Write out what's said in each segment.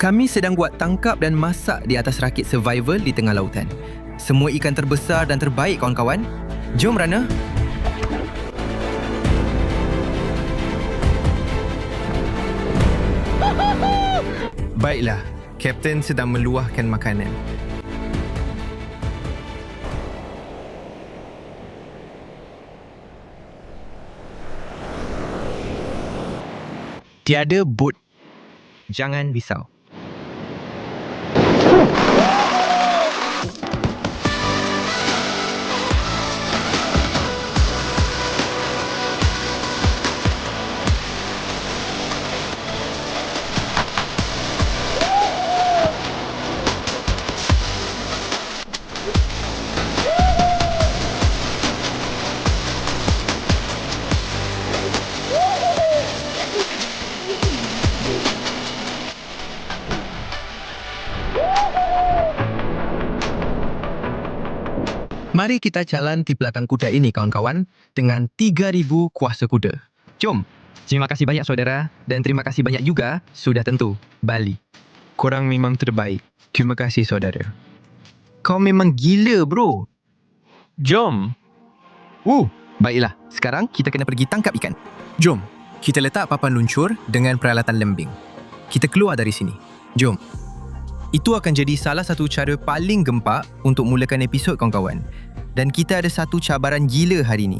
Kami sedang buat tangkap dan masak di atas rakit survival di tengah lautan. Semua ikan terbesar dan terbaik, kawan-kawan. Jom, Rana. Baiklah, Kapten sedang meluahkan makanan. Tiada bot. Jangan risau. Mari kita jalan di belakang kuda ini, kawan-kawan, dengan 3,000 kuasa kuda. Jom. Terima kasih banyak, saudara. Dan terima kasih banyak juga, sudah tentu, Bali. Korang memang terbaik. Terima kasih, saudara. Kau memang gila, bro. Jom. Baiklah, sekarang kita kena pergi tangkap ikan. Jom, kita letak papan luncur dengan peralatan lembing. Kita keluar dari sini. Jom. Itu akan jadi salah satu cara paling gempak untuk mulakan episod, kawan-kawan. Dan kita ada satu cabaran gila hari ini.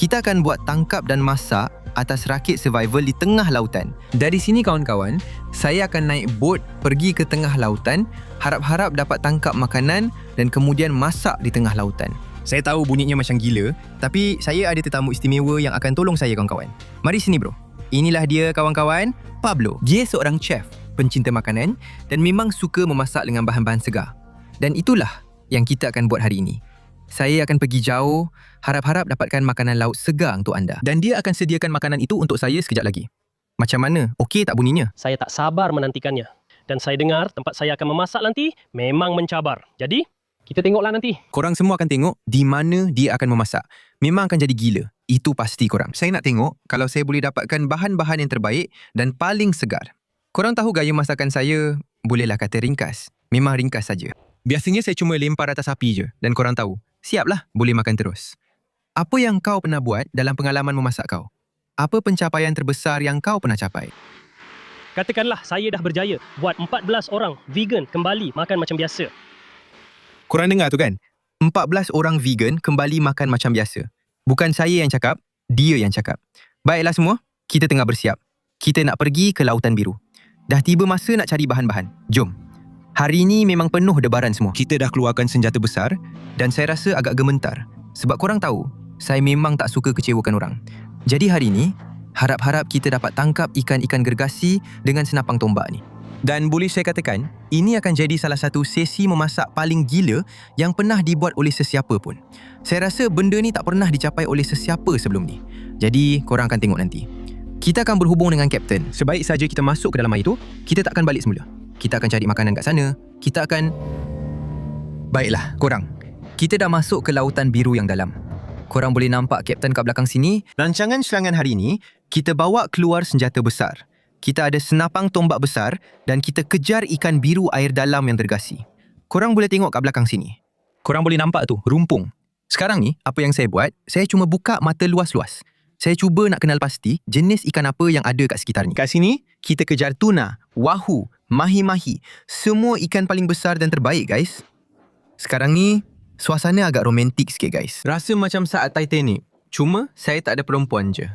Kita akan buat tangkap dan masak atas rakit survival di tengah lautan. Dari sini, kawan-kawan, saya akan naik bot pergi ke tengah lautan, harap-harap dapat tangkap makanan dan kemudian masak di tengah lautan. Saya tahu bunyinya macam gila, tapi saya ada tetamu istimewa yang akan tolong saya, kawan-kawan. Mari sini, bro. Inilah dia, kawan-kawan, Pablo. Dia seorang chef, pencinta makanan dan memang suka memasak dengan bahan-bahan segar. Dan itulah yang kita akan buat hari ini. Saya akan pergi jauh, harap-harap dapatkan makanan laut segar untuk anda. Dan dia akan sediakan makanan itu untuk saya sekejap lagi. Macam mana? Okey tak bunyinya? Saya tak sabar menantikannya. Dan saya dengar tempat saya akan memasak nanti memang mencabar. Jadi, kita tengoklah nanti. Korang semua akan tengok di mana dia akan memasak. Memang akan jadi gila. Itu pasti korang. Saya nak tengok kalau saya boleh dapatkan bahan-bahan yang terbaik dan paling segar. Korang tahu gaya masakan saya, bolehlah kata ringkas. Memang ringkas saja. Biasanya saya cuma lempar atas api je. Dan korang tahu, siaplah, boleh makan terus. Apa yang kau pernah buat dalam pengalaman memasak kau? Apa pencapaian terbesar yang kau pernah capai? Katakanlah saya dah berjaya buat 14 orang vegan kembali makan macam biasa. Korang dengar tu kan? 14 orang vegan kembali makan macam biasa. Bukan saya yang cakap, dia yang cakap. Baiklah semua, kita tengah bersiap. Kita nak pergi ke Lautan Biru. Dah tiba masa nak cari bahan-bahan. Jom. Hari ini memang penuh debaran semua. Kita dah keluarkan senjata besar dan saya rasa agak gementar. Sebab korang tahu, saya memang tak suka kecewakan orang. Jadi hari ini, harap-harap kita dapat tangkap ikan-ikan gergasi dengan senapang tombak ni. Dan boleh saya katakan, ini akan jadi salah satu sesi memasak paling gila yang pernah dibuat oleh sesiapa pun. Saya rasa benda ni tak pernah dicapai oleh sesiapa sebelum ni. Jadi, korang akan tengok nanti. Kita akan berhubung dengan Kapten. Sebaik saja kita masuk ke dalam air itu, kita tak akan balik semula. Kita akan cari makanan kat sana. Kita akan... Baiklah, korang. Kita dah masuk ke Lautan Biru yang dalam. Korang boleh nampak Kapten kat belakang sini. Rancangan serangan hari ini, kita bawa keluar senjata besar. Kita ada senapang tombak besar dan kita kejar ikan biru air dalam yang gergasi. Korang boleh tengok kat belakang sini. Korang boleh nampak tu, rumpung. Sekarang ni, apa yang saya buat, saya cuma buka mata luas-luas. Saya cuba nak kenal pasti jenis ikan apa yang ada kat sekitar ni. Kat sini, kita kejar tuna, wahoo, mahi-mahi. Semua ikan paling besar dan terbaik, guys. Sekarang ni, suasana agak romantik sikit, guys. Rasa macam saat Titanic. Cuma, saya tak ada perempuan je.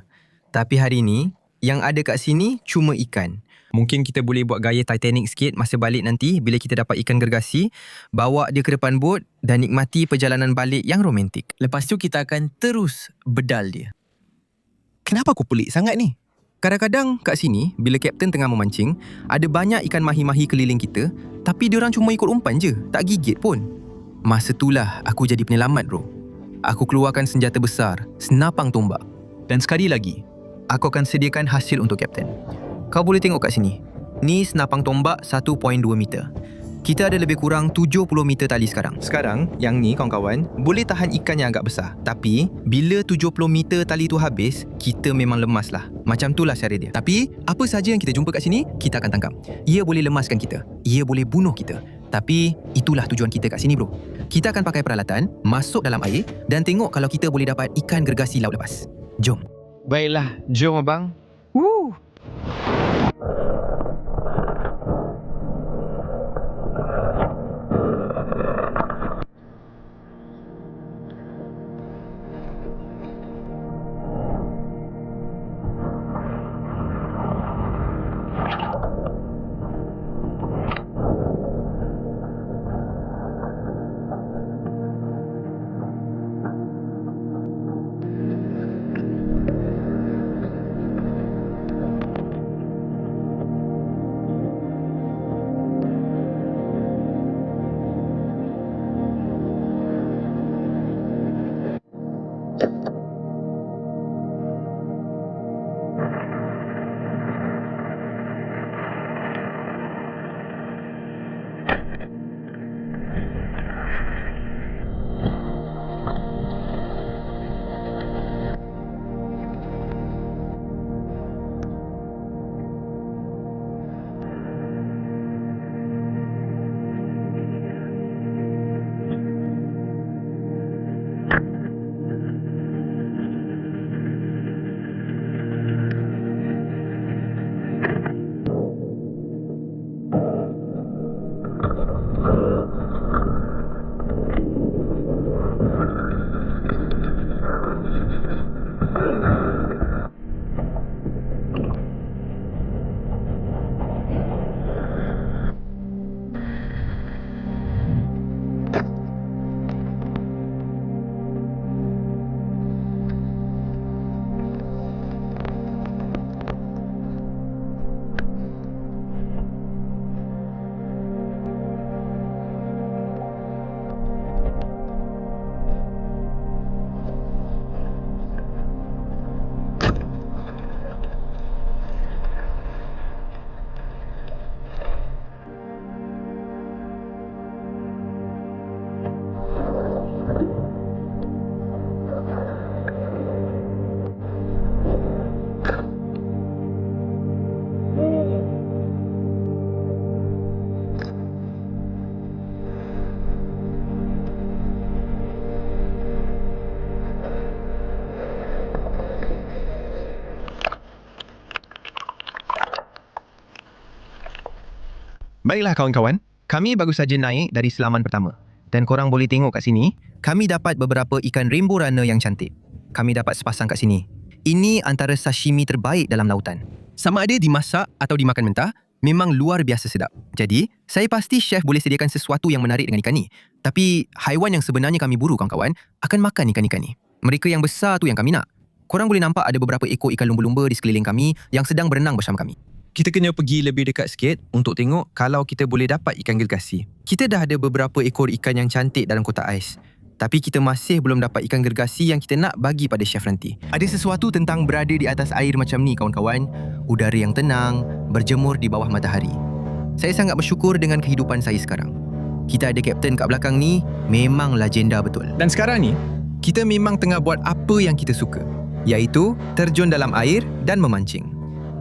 Tapi hari ni, yang ada kat sini cuma ikan. Mungkin kita boleh buat gaya Titanic sikit masa balik nanti bila kita dapat ikan gergasi, bawa dia ke depan bot dan nikmati perjalanan balik yang romantik. Lepas tu kita akan terus bedal dia. Kenapa aku pelik sangat ni? Kadang-kadang kat sini, bila Kapten tengah memancing, ada banyak ikan mahi-mahi keliling kita, tapi diorang cuma ikut umpan je, tak gigit pun. Masa itulah aku jadi penyelamat, bro. Aku keluarkan senjata besar, senapang tombak. Dan sekali lagi, aku akan sediakan hasil untuk Kapten. Kau boleh tengok kat sini. Ni senapang tombak 1.2 meter. Kita ada lebih kurang 70 meter tali sekarang. Sekarang, yang ni kawan-kawan, boleh tahan ikan yang agak besar. Tapi, bila 70 meter tali tu habis, kita memang lemas lah. Macam itulah cara dia. Tapi, apa saja yang kita jumpa kat sini, kita akan tangkap. Ia boleh lemaskan kita. Ia boleh bunuh kita. Tapi, itulah tujuan kita kat sini bro. Kita akan pakai peralatan, masuk dalam air dan tengok kalau kita boleh dapat ikan gergasi laut lepas. Jom. Baiklah, jom abang. Baiklah kawan-kawan, kami baru saja naik dari selaman pertama. Dan korang boleh tengok kat sini, Kami dapat beberapa ikan rainbow runner yang cantik. Kami dapat sepasang kat sini. Ini antara sashimi terbaik dalam lautan. Sama ada dimasak atau dimakan mentah, memang luar biasa sedap. Jadi, saya pasti chef boleh sediakan sesuatu yang menarik dengan ikan ni. Tapi, haiwan yang sebenarnya kami buru kawan-kawan akan makan ikan-ikan ni. Mereka yang besar tu yang kami nak. Korang boleh nampak ada beberapa ekor ikan lumba-lumba di sekeliling kami yang sedang berenang bersama kami. Kita kena pergi lebih dekat sikit untuk tengok kalau kita boleh dapat ikan gergasi. Kita dah ada beberapa ekor ikan yang cantik dalam kotak ais. Tapi kita masih belum dapat ikan gergasi yang kita nak bagi pada chef nanti. Ada sesuatu tentang berada di atas air macam ni kawan-kawan. Udara yang tenang, berjemur di bawah matahari. Saya sangat bersyukur dengan kehidupan saya sekarang. Kita ada kapten kat belakang ni, memang legenda betul. Dan sekarang ni, kita memang tengah buat apa yang kita suka, iaitu terjun dalam air dan memancing.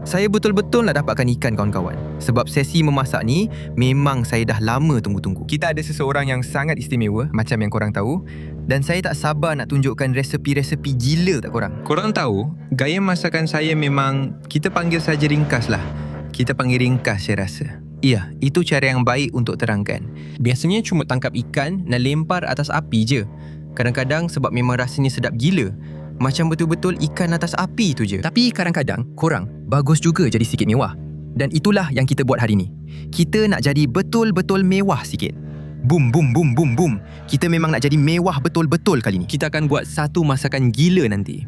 Saya betul-betul nak dapatkan ikan kawan-kawan. Sebab sesi memasak ni memang saya dah lama tunggu-tunggu. Kita ada seseorang yang sangat istimewa macam yang korang tahu. Dan saya tak sabar nak tunjukkan resepi-resepi gila tak korang. Korang tahu, gaya masakan saya memang kita panggil saja ringkas lah. Kita panggil ringkas saya rasa. Ya, itu cara yang baik untuk terangkan. Biasanya cuma tangkap ikan dan lempar atas api je. Kadang-kadang sebab memang rasanya sedap gila. Macam betul-betul ikan atas api tu je. Tapi kadang-kadang korang bagus juga jadi sikit mewah. Dan itulah yang kita buat hari ni. Kita nak jadi betul-betul mewah sikit. Boom, boom, boom, boom, boom. Kita memang nak jadi mewah betul-betul kali ni. Kita akan buat satu masakan gila nanti.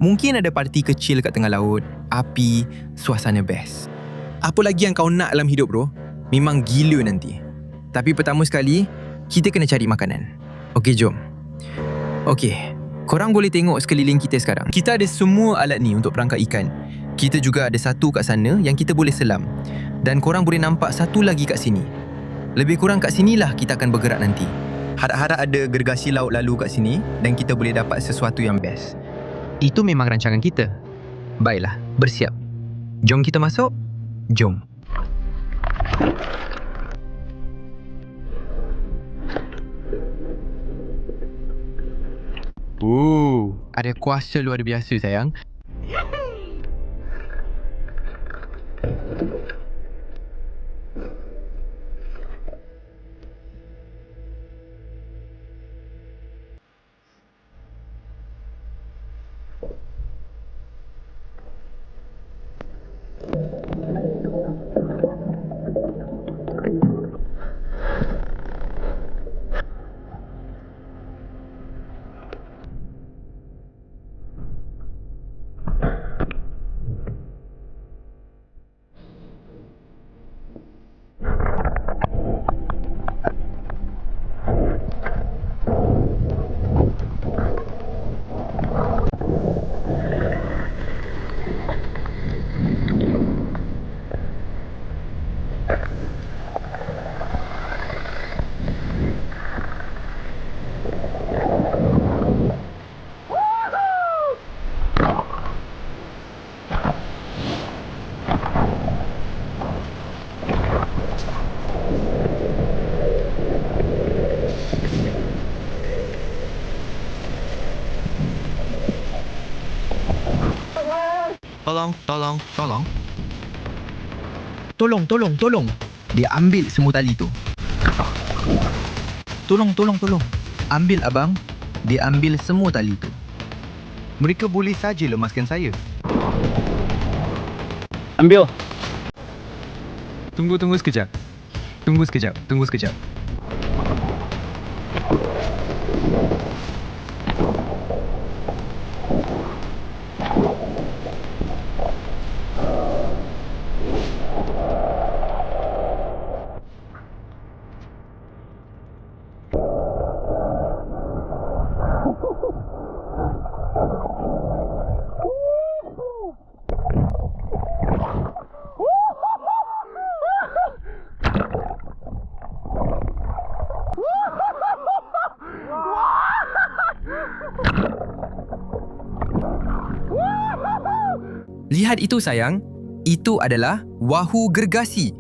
Mungkin ada parti kecil kat tengah laut, api, suasana best. Apa lagi yang kau nak dalam hidup bro? Memang gila nanti. Tapi pertama sekali, kita kena cari makanan. Okey, jom. Okey. Korang boleh tengok sekeliling kita sekarang. Kita ada semua alat ni untuk perangkap ikan. Kita juga ada satu kat sana yang kita boleh selam. Dan korang boleh nampak satu lagi kat sini. Lebih kurang kat sinilah kita akan bergerak nanti. Harap-harap ada gergasi laut lalu kat sini dan kita boleh dapat sesuatu yang best. Itu memang rancangan kita. Baiklah, bersiap. Jom kita masuk. Jom. Ada kuasa luar biasa sayang. Tolong. Dia ambil semua tali tu. Tolong. Ambil abang. Dia ambil semua tali tu. Mereka boleh saja lemaskan saya. Ambil. Tunggu sekejap. Tunggu sekejap. Lihat itu sayang, itu adalah wahoo gergasi.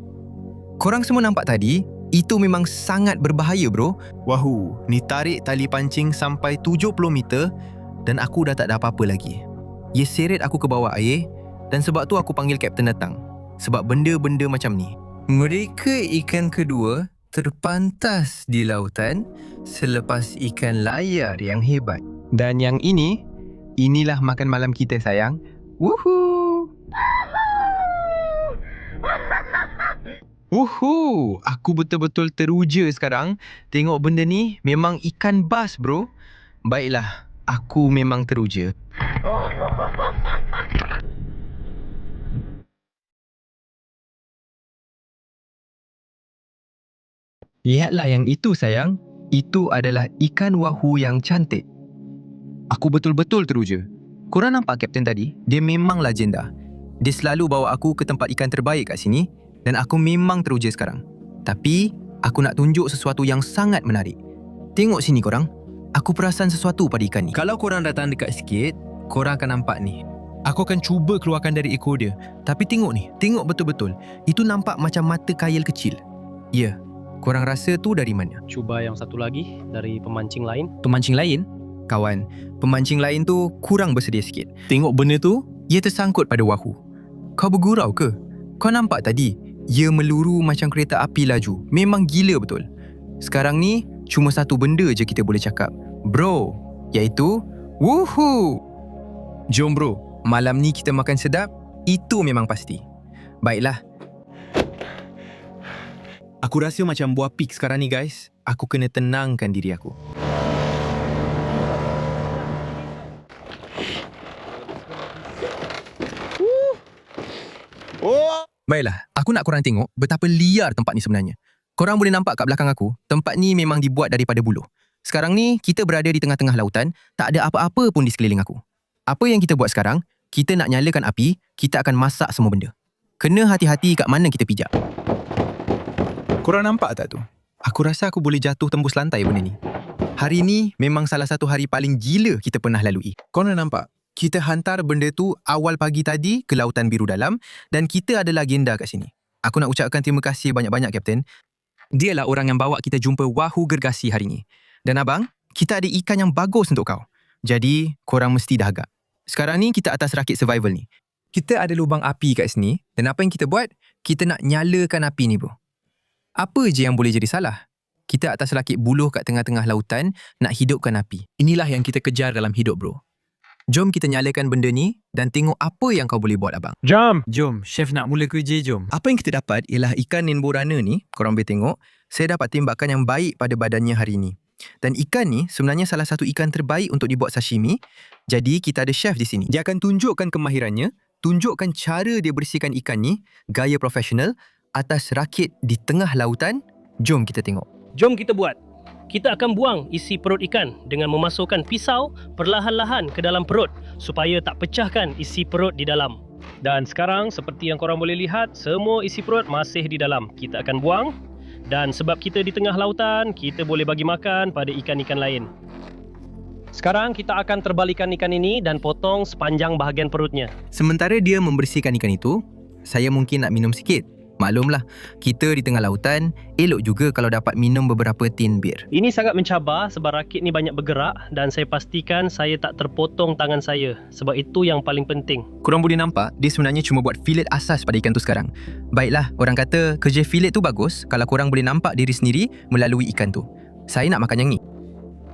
Korang semua nampak tadi, itu memang sangat berbahaya bro. Wahoo, ni tarik tali pancing sampai 70 meter dan aku dah tak ada apa-apa lagi. Ia seret aku ke bawah air dan sebab tu aku panggil kapten datang. Sebab benda-benda macam ni. Mereka ikan kedua terpantas di lautan selepas ikan layar yang hebat. Dan yang inilah makan malam kita sayang. Wuhu, aku betul-betul teruja sekarang. Tengok benda ni memang ikan bas bro. Baiklah, aku memang teruja. Lihatlah yang itu sayang. Itu adalah ikan wahoo yang cantik. Aku betul-betul teruja. Korang nampak kapten tadi? Dia memang legenda. Dia selalu bawa aku ke tempat ikan terbaik kat sini dan aku memang teruja sekarang. Tapi, aku nak tunjuk sesuatu yang sangat menarik. Tengok sini korang. Aku perasan sesuatu pada ikan ni. Kalau korang datang dekat sikit, korang akan nampak ni. Aku akan cuba keluarkan dari ekor dia. Tapi tengok ni. Tengok betul-betul. Itu nampak macam mata kail kecil. Ya. Korang rasa tu dari mana? Cuba yang satu lagi dari pemancing lain. Pemancing lain? Kawan, pemancing lain tu kurang bersedia sikit. Tengok benda tu, ia tersangkut pada wahoo. Kau bergurau ke? Kau nampak tadi? Ia meluru macam kereta api laju. Memang gila betul. Sekarang ni, cuma satu benda je kita boleh cakap. Bro, iaitu woohoo. Jom bro, malam ni kita makan sedap. Itu memang pasti. Baiklah. Aku rasa macam buah pig sekarang ni guys. Aku kena tenangkan diri aku. Baiklah, aku nak korang tengok betapa liar tempat ni sebenarnya. Korang boleh nampak kat belakang aku, tempat ni memang dibuat daripada buluh. Sekarang ni, kita berada di tengah-tengah lautan, tak ada apa-apa pun di sekeliling aku. Apa yang kita buat sekarang, kita nak nyalakan api, kita akan masak semua benda. Kena hati-hati kat mana kita pijak. Korang nampak tak tu? Aku rasa aku boleh jatuh tembus lantai benda ni. Hari ni memang salah satu hari paling gila kita pernah lalui. Korang nampak? Kita hantar benda tu awal pagi tadi ke Lautan Biru Dalam dan kita ada legenda kat sini. Aku nak ucapkan terima kasih banyak-banyak, Kapten. Dialah orang yang bawa kita jumpa Wahoo Gergasi hari ni. Dan abang, kita ada ikan yang bagus untuk kau. Jadi, korang mesti dah agak. Sekarang ni kita atas rakit survival ni. Kita ada lubang api kat sini dan apa yang kita buat? Kita nak nyalakan api ni, bro. Apa je yang boleh jadi salah? Kita atas rakit buluh kat tengah-tengah lautan nak hidupkan api. Inilah yang kita kejar dalam hidup, bro. Jom kita nyalakan benda ni dan tengok apa yang kau boleh buat, abang. Jom. Jom, chef nak mula kerja, jom. Apa yang kita dapat ialah ikan rainbow runner ni, korang boleh tengok, saya dapat tembakan yang baik pada badannya hari ni. Dan ikan ni sebenarnya salah satu ikan terbaik untuk dibuat sashimi. Jadi kita ada chef di sini. Dia akan tunjukkan kemahirannya, tunjukkan cara dia bersihkan ikan ni, gaya profesional, atas rakit di tengah lautan. Jom kita tengok. Jom kita buat. Kita akan buang isi perut ikan dengan memasukkan pisau perlahan-lahan ke dalam perut supaya tak pecahkan isi perut di dalam. Dan sekarang seperti yang korang boleh lihat, semua isi perut masih di dalam. Kita akan buang dan sebab kita di tengah lautan, kita boleh bagi makan pada ikan-ikan lain. Sekarang kita akan terbalikan ikan ini dan potong sepanjang bahagian perutnya. Sementara dia membersihkan ikan itu, saya mungkin nak minum sikit. Maklumlah, kita di tengah lautan, elok juga kalau dapat minum beberapa tin bir. Ini sangat mencabar sebab rakit ni banyak bergerak dan saya pastikan saya tak terpotong tangan saya. Sebab itu yang paling penting. Korang boleh nampak, dia sebenarnya cuma buat filet asas pada ikan tu sekarang. Baiklah, orang kata kerja filet tu bagus kalau korang boleh nampak diri sendiri melalui ikan tu. Saya nak makan yang ni.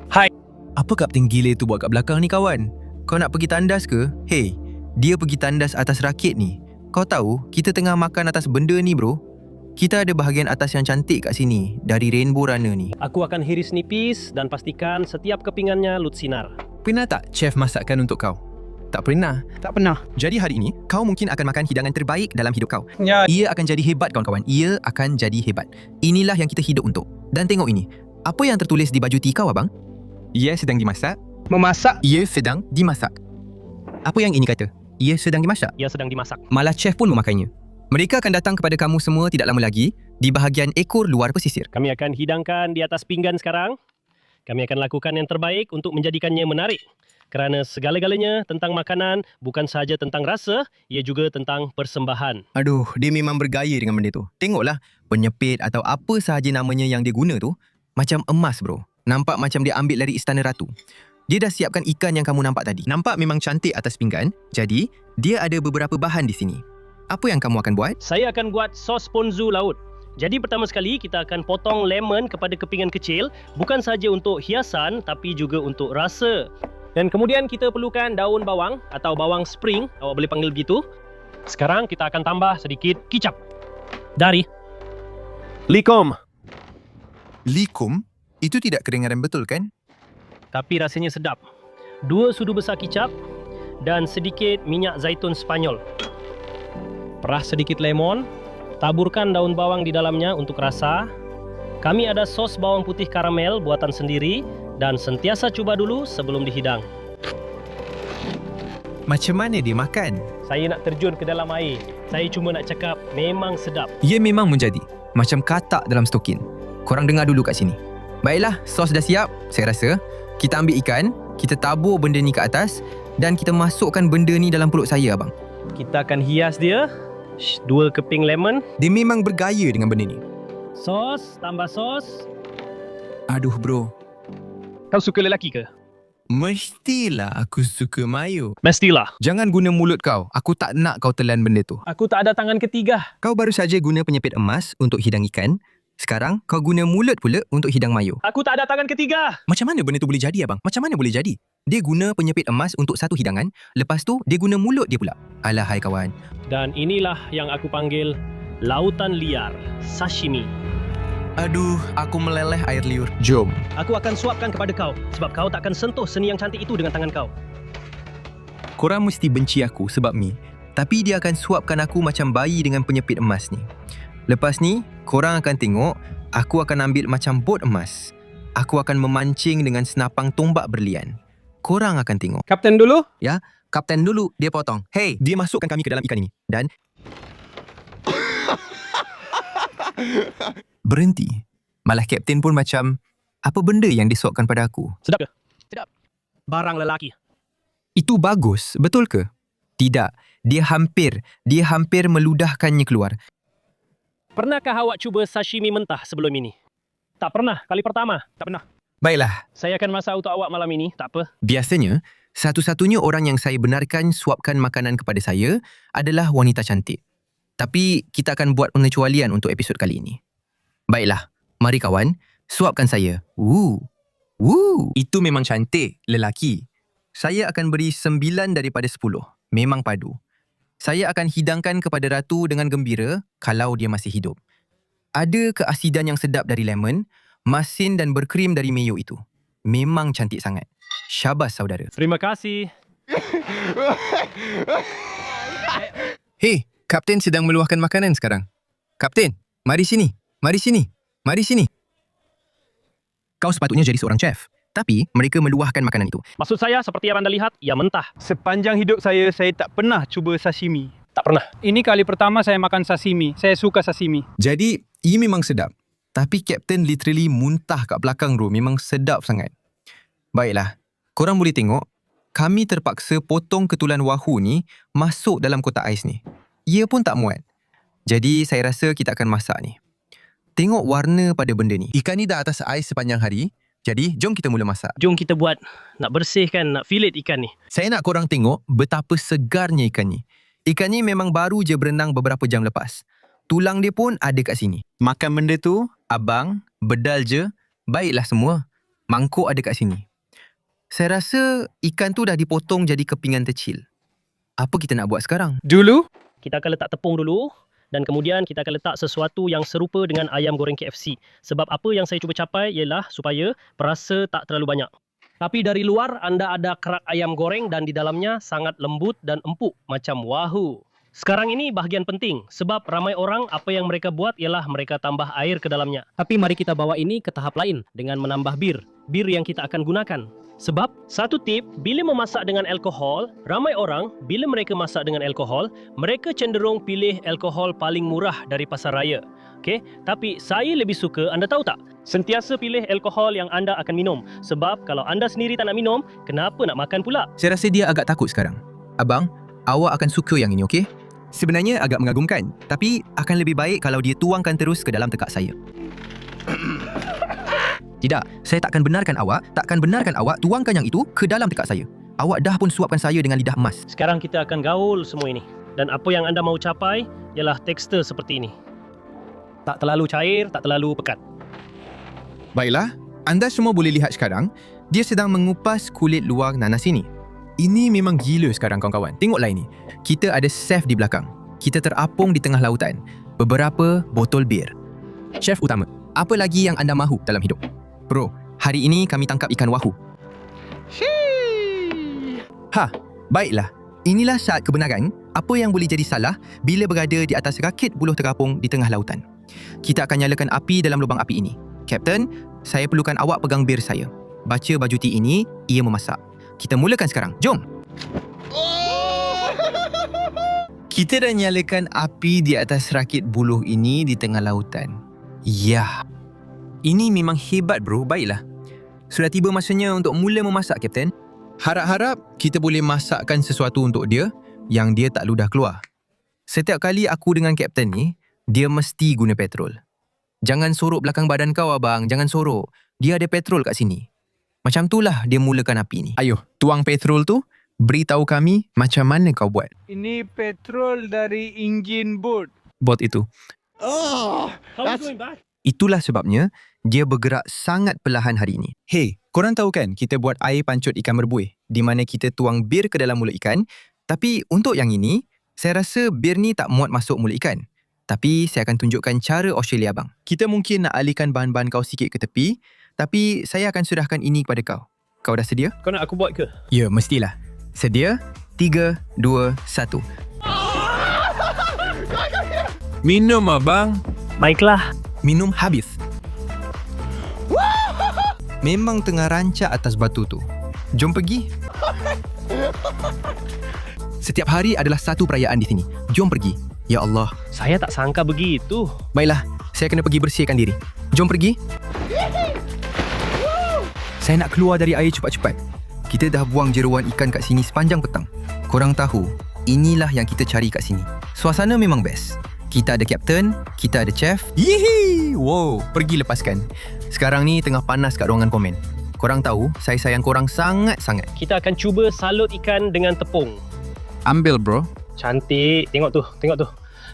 Hai. Apa kapten gila tu buat kat belakang ni, kawan? Kau nak pergi tandas ke? Hey, dia pergi tandas atas rakit ni. Kau tahu, kita tengah makan atas benda ni, bro. Kita ada bahagian atas yang cantik kat sini, dari rainbow runner ni. Aku akan hiris nipis dan pastikan setiap kepingannya lut sinar. Pernah tak chef masakkan untuk kau? Tak pernah. Tak pernah. Jadi hari ini, kau mungkin akan makan hidangan terbaik dalam hidup kau. Ya. Ia akan jadi hebat, kawan-kawan. Ia akan jadi hebat. Inilah yang kita hidup untuk. Dan tengok ini. Apa yang tertulis di baju ti kau, abang? Ia sedang dimasak. Memasak. Ia sedang dimasak. Apa yang ini kata? Ia sedang dimasak. Ia sedang dimasak. Malah chef pun memakannya. Mereka akan datang kepada kamu semua tidak lama lagi di bahagian ekor luar pesisir. Kami akan hidangkan di atas pinggan sekarang. Kami akan lakukan yang terbaik untuk menjadikannya menarik. Kerana segala-galanya tentang makanan bukan sahaja tentang rasa, ia juga tentang persembahan. Aduh, dia memang bergaya dengan benda tu. Tengoklah, penyepit atau apa sahaja namanya yang dia guna tu, macam emas, bro. Nampak macam dia ambil dari istana ratu. Dia dah siapkan ikan yang kamu nampak tadi. Nampak memang cantik atas pinggan. Jadi, dia ada beberapa bahan di sini. Apa yang kamu akan buat? Saya akan buat sos ponzu laut. Jadi pertama sekali kita akan potong lemon kepada kepingan kecil, bukan saja untuk hiasan tapi juga untuk rasa. Dan kemudian kita perlukan daun bawang atau bawang spring, awak boleh panggil begitu. Sekarang kita akan tambah sedikit kicap. Dari likum. Likum? Itu tidak kedengaran betul, kan? Tapi rasanya sedap. 2 sudu besar kicap dan sedikit minyak zaitun Spanyol. Perah sedikit lemon, taburkan daun bawang di dalamnya untuk rasa. Kami ada sos bawang putih karamel buatan sendiri dan sentiasa cuba dulu sebelum dihidang. Macam mana dia makan? Saya nak terjun ke dalam air. Saya cuma nak cakap memang sedap. Ia memang menjadi macam katak dalam stokin. Korang dengar dulu kat sini. Baiklah, sos dah siap. Saya rasa kita ambil ikan, kita tabur benda ni ke atas dan kita masukkan benda ni dalam perut saya, abang. Kita akan hias dia. 2 keping lemon. Dia memang bergaya dengan benda ni. Sos, tambah sos. Aduh, bro. Kau suka lelaki ke? Mestilah aku suka mayo. Mestilah. Jangan guna mulut kau. Aku tak nak kau telan benda tu. Aku tak ada tangan ketiga. Kau baru saja guna penyepit emas untuk hidang ikan. Sekarang kau guna mulut pula untuk hidang mayo. Aku tak ada tangan ketiga. Macam mana benda tu boleh jadi, abang? Macam mana boleh jadi? Dia guna penyepit emas untuk satu hidangan, lepas tu dia guna mulut dia pula. Alahai kawan. Dan inilah yang aku panggil lautan liar, sashimi. Aduh, aku meleleh air liur. Jom. Aku akan suapkan kepada kau sebab kau tak akan sentuh seni yang cantik itu dengan tangan kau. Korang mesti benci aku sebab ni, tapi dia akan suapkan aku macam bayi dengan penyepit emas ni. Lepas ni, korang akan tengok aku akan ambil macam bot emas. Aku akan memancing dengan senapang tombak berlian. Korang akan tengok. Kapten dulu. Ya, kapten dulu dia potong. Hey, dia masukkan kami ke dalam ikan ini. Dan berhenti. Malah Kapten pun macam, apa benda yang disuapkan pada aku? Sedap ke? Sedap. Barang lelaki. Itu bagus, betul ke? Tidak, dia hampir meludahkannya keluar. Pernahkah awak cuba sashimi mentah sebelum ini? Tak pernah. Kali pertama. Tak pernah. Baiklah, Saya akan masak untuk awak malam ini. Tak apa. biasanya, satu-satunya orang yang saya benarkan suapkan makanan kepada saya adalah wanita cantik. Tapi kita akan buat pengecualian untuk episod kali ini. Baiklah, mari kawan, suapkan saya. Itu memang cantik, lelaki. Saya akan beri 9 daripada 10. Memang padu. Saya akan hidangkan kepada Ratu dengan gembira kalau dia masih hidup. Ada keasidan yang sedap dari lemon, masin dan berkrim dari mayo itu. Memang cantik sangat. Syabas saudara. Terima kasih. Hei, Kapten sedang meluahkan makanan sekarang. Kapten, mari sini. Mari sini. Mari sini. Kau sepatutnya jadi seorang chef. Tapi mereka meluahkan makanan itu. Maksud saya, seperti yang anda lihat, ia mentah. Sepanjang hidup saya tak pernah cuba sashimi. Tak pernah. Ini kali pertama saya makan sashimi. Saya suka sashimi. Jadi, ia memang sedap. Tapi Kapten literally muntah kat belakang bro. Memang sedap sangat. Baiklah, korang boleh tengok. Kami terpaksa potong ketulan wahoo ni masuk dalam kotak ais ni. Ia pun tak muat. Jadi, saya rasa kita akan masak ni. Tengok warna pada benda ni. Ikan ni dah atas ais sepanjang hari. Jadi, jom kita mula masak. Jom kita buat. Nak bersihkan, nak fillet ikan ni. Saya nak korang tengok betapa segarnya ikan ni. Ikan ni memang baru je berenang beberapa jam lepas. Tulang dia pun ada kat sini. Makan benda tu, abang, bedal je. Baiklah semua. Mangkuk ada kat sini. Saya rasa ikan tu dah dipotong jadi kepingan kecil. Apa kita nak buat sekarang? Dulu, Kita akan letak tepung dulu. Dan kemudian kita akan letak sesuatu yang serupa dengan ayam goreng KFC. Sebab apa yang saya cuba capai ialah supaya perasa tak terlalu banyak. Tapi dari luar anda ada kerak ayam goreng dan di dalamnya sangat lembut dan empuk macam wahoo. Sekarang ini bahagian penting sebab ramai orang apa yang mereka buat ialah mereka tambah air ke dalamnya. Tapi mari kita bawa ini ke tahap lain dengan menambah bir. Bir yang kita akan gunakan. Sebab satu tip, bila memasak dengan alkohol, ramai orang bila mereka masak dengan alkohol, mereka cenderung pilih alkohol paling murah dari pasar raya. Okey, tapi saya lebih suka, anda tahu tak? Sentiasa pilih alkohol yang anda akan minum. Sebab kalau anda sendiri tak nak minum, kenapa nak makan pula? Saya rasa dia agak takut sekarang. Abang, awak akan suka yang ini, okey? Sebenarnya agak mengagumkan, tapi akan lebih baik kalau dia tuangkan terus ke dalam tekak saya. Tidak, saya takkan benarkan awak tuangkan yang itu ke dalam tekak saya. Awak dah pun suapkan saya dengan lidah emas. Sekarang kita akan gaul semua ini. Dan apa yang anda mahu capai ialah tekstur seperti ini. Tak terlalu cair, tak terlalu pekat. Baiklah, anda semua boleh lihat sekarang, dia sedang mengupas kulit luar nanas ini. Ini memang gila sekarang kawan-kawan. Tengoklah ini. Kita ada chef di belakang. Kita terapung di tengah lautan. Beberapa botol bir. Chef utama, apa lagi yang anda mahu dalam hidup? Bro, hari ini kami tangkap ikan wahoo. Baiklah. Inilah saat kebenaran apa yang boleh jadi salah bila berada di atas rakit buluh terapung di tengah lautan. Kita akan nyalakan api dalam lubang api ini. Kapten, saya perlukan awak pegang bir saya. Baca baju ti ini, ia memasak. Kita mulakan sekarang. Jom! Kita dah nyalakan api di atas rakit buluh ini di tengah lautan. Ya. Ini memang hebat bro, baiklah. Sudah tiba masanya untuk mula memasak, Kapten. Harap-harap kita boleh masakkan sesuatu untuk dia yang dia tak ludah keluar. Setiap kali aku dengan Kapten ni, dia mesti guna petrol. Jangan sorok belakang badan kau abang, jangan sorok. Dia ada petrol kat sini. Macam itulah dia mulakan api ni. Ayuh, tuang petrol tu, beritahu kami macam mana kau buat. ini petrol dari enjin bot. Bot itu. How are you going back? Itulah sebabnya dia bergerak sangat perlahan hari ini. Hey, korang tahu kan kita buat air pancut ikan berbuih di mana kita tuang bir ke dalam mulut ikan. Tapi untuk yang ini, saya rasa bir ni tak muat masuk mulut ikan. Tapi saya akan tunjukkan cara Australia bang. Kita mungkin nak alihkan bahan-bahan kau sikit ke tepi, tapi saya akan sudahkan ini kepada kau. Kau dah sedia? Kau nak aku buat ke? Ya, mestilah. Sedia? 3, 2, 1. Minum abang. Baiklah. Minum habis. Memang tengah rancak atas batu tu. Jom pergi. Setiap hari adalah satu perayaan di sini. Jom pergi. Ya Allah. Saya tak sangka begitu. Baiklah, Saya kena pergi bersihkan diri. Jom pergi. Saya nak keluar dari air cepat-cepat. Kita dah buang jeruan ikan kat sini sepanjang petang. Korang tahu, inilah yang kita cari kat sini. Suasana memang best. Kita ada kapten, kita ada chef. Yihi! Wow, pergi lepaskan. Sekarang ni tengah panas kat ruangan komen. Korang tahu, saya sayang korang sangat-sangat. Kita akan cuba salut ikan dengan tepung. Ambil bro. Cantik. Tengok tu, tengok tu.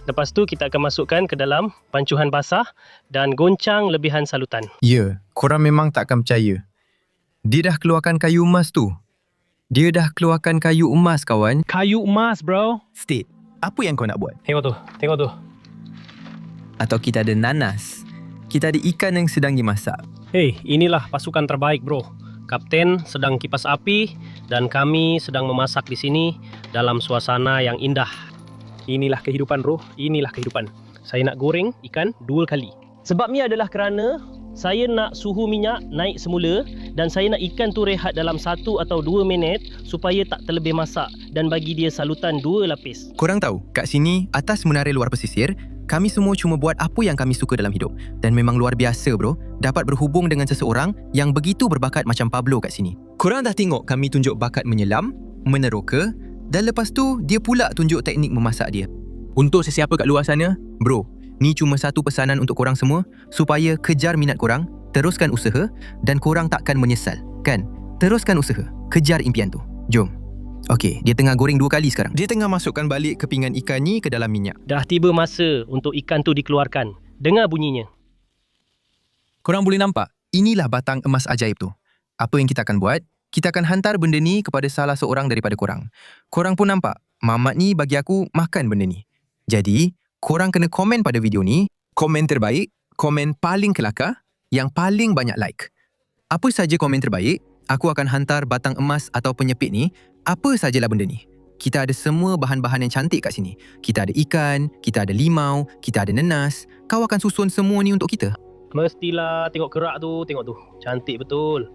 Lepas tu kita akan masukkan ke dalam pancuhan basah dan goncang lebihan salutan. Ya, korang memang takkan percaya. Dia dah keluarkan kayu emas tu. Dia dah keluarkan kayu emas, kawan. Kayu emas, bro. State, apa yang kau nak buat? Tengok tu, tengok tu. Atau kita ada nanas. Kita ada ikan yang sedang dimasak. Hey, inilah pasukan terbaik bro. Kapten sedang kipas api dan kami sedang memasak di sini dalam suasana yang indah. Inilah kehidupan bro, inilah kehidupan. Saya nak goreng ikan 2 kali. Sebabnya adalah kerana saya nak suhu minyak naik semula dan saya nak ikan tu rehat dalam 1 atau 2 minit supaya tak terlebih masak dan bagi dia salutan 2 lapis. Korang tahu, kat sini, atas menara luar pesisir, kami semua cuma buat apa yang kami suka dalam hidup. Dan memang luar biasa bro, dapat berhubung dengan seseorang yang begitu berbakat macam Pablo kat sini. Korang dah tengok kami tunjuk bakat menyelam, meneroka dan lepas tu dia pula tunjuk teknik memasak dia. Untuk sesiapa kat luar sana, bro, ni cuma satu pesanan untuk korang semua supaya kejar minat korang, teruskan usaha dan korang takkan menyesal, kan? Teruskan usaha, kejar impian tu. Jom. Okey, dia tengah goreng 2 kali sekarang. Dia tengah masukkan balik kepingan ikan ni ke dalam minyak. Dah tiba masa untuk ikan tu dikeluarkan. Dengar bunyinya. Korang boleh nampak? Inilah batang emas ajaib tu. Apa yang kita akan buat? Kita akan hantar benda ni kepada salah seorang daripada korang. Korang pun nampak, Mamat ni bagi aku makan benda ni. Jadi, korang kena komen pada video ni, komen terbaik, komen paling kelakar, yang paling banyak like. Apa saja komen terbaik, aku akan hantar batang emas atau penyepit ni, apa sajalah benda ni. Kita ada semua bahan-bahan yang cantik kat sini. Kita ada ikan, kita ada limau, kita ada nenas. Kau akan susun semua ni untuk kita. Mestilah tengok kerak tu, tengok tu. Cantik betul.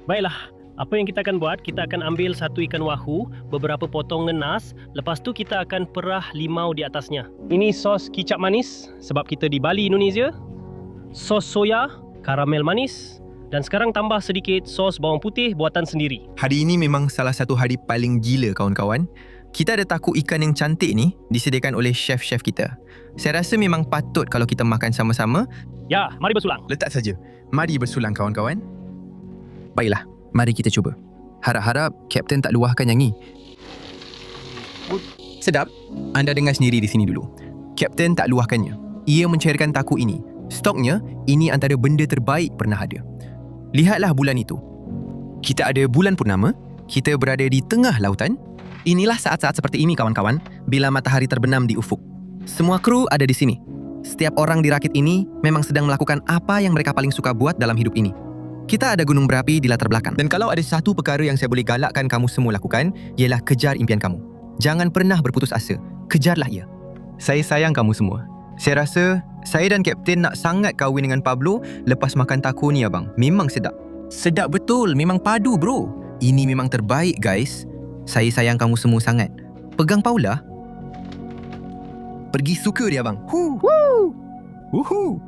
Baiklah, apa yang kita akan buat, kita akan ambil satu ikan wahu, beberapa potong nenas, lepas tu kita akan perah limau di atasnya. Ini sos kicap manis, sebab kita di Bali, Indonesia. Sos soya, karamel manis. Dan sekarang tambah sedikit sos bawang putih buatan sendiri. Hari ini memang salah satu hari paling gila kawan-kawan. Kita ada taku ikan yang cantik ni disediakan oleh chef-chef kita. Saya rasa memang patut kalau kita makan sama-sama. Ya, mari bersulang. Letak saja. Mari bersulang kawan-kawan. Baiklah, mari kita cuba. Harap-harap kapten tak luahkan yang ni. Sedap. Anda dengar sendiri di sini dulu. Kapten tak luahkannya. Ia mencairkan taku ini. Stoknya, ini antara benda terbaik pernah ada. Lihatlah bulan itu. Kita ada bulan purnama, kita berada di tengah lautan. Inilah saat-saat seperti ini kawan-kawan, bila matahari terbenam di ufuk. Semua kru ada di sini. Setiap orang di rakit ini memang sedang melakukan apa yang mereka paling suka buat dalam hidup ini. Kita ada gunung berapi di latar belakang. Dan kalau ada satu perkara yang saya boleh galakkan kamu semua lakukan, ialah kejar impian kamu. Jangan pernah berputus asa. Kejarlah ia. Saya sayang kamu semua. Saya rasa saya dan kapten nak sangat kahwin dengan Pablo lepas makan taco ni abang. Memang sedap. Sedap betul, memang padu bro. Ini memang terbaik guys. Saya sayang kamu semua sangat. Pegang Paula. Pergi suka dia abang. Woohoo.